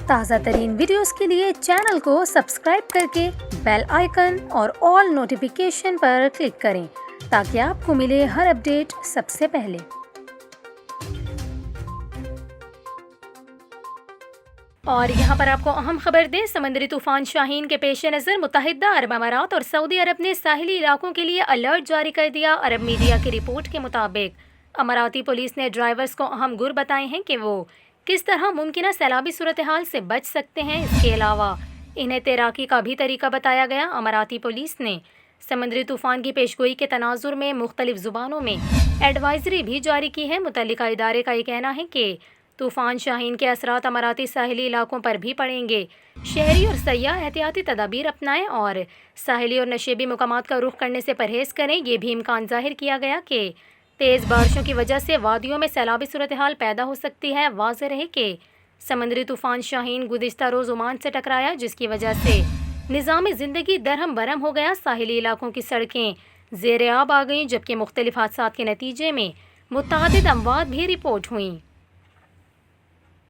تازہ ترین ویڈیوز کے لیے چینل کو سبسکرائب کر کے بیل آئیکن اور آل نوٹیفیکیشن پر کلک کریں تاکہ آپ کو ملے ہر اپڈیٹ سب سے پہلے۔ اور یہاں پر آپ کو اہم خبر دیں، سمندری طوفان شاہین کے پیش نظر متحدہ عرب امارات اور سعودی عرب نے ساحلی علاقوں کے لیے الرٹ جاری کر دیا۔ عرب میڈیا کی رپورٹ کے مطابق اماراتی پولیس نے ڈرائیورز کو اہم گر بتائے ہیں کہ وہ کس طرح ممکنہ سیلابی صورتحال سے بچ سکتے ہیں۔ اس کے علاوہ انہیں تیراکی کا بھی طریقہ بتایا گیا۔ اماراتی پولیس نے سمندری طوفان کی پیشگوئی کے تناظر میں مختلف زبانوں میں ایڈوائزری بھی جاری کی ہے۔ متعلقہ ادارے کا یہ کہنا ہے کہ طوفان شاہین کے اثرات اماراتی ساحلی علاقوں پر بھی پڑیں گے۔ شہری اور سیاح احتیاطی تدابیر اپنائیں اور ساحلی اور نشیبی مقامات کا رخ کرنے سے پرہیز کریں۔ یہ بھی امکان ظاہر کیا گیا کہ تیز بارشوں کی وجہ سے وادیوں میں سیلابی صورتحال پیدا ہو سکتی ہے۔ واضح رہے کہ سمندری طوفان شاہین گزشتہ روز عمان سے ٹکرایا، جس کی وجہ سے نظام زندگی درہم برہم ہو گیا۔ ساحلی علاقوں کی سڑکیں زیر آب آ گئیں، جبکہ مختلف حادثات کے نتیجے میں متعدد اموات بھی رپورٹ ہوئیں۔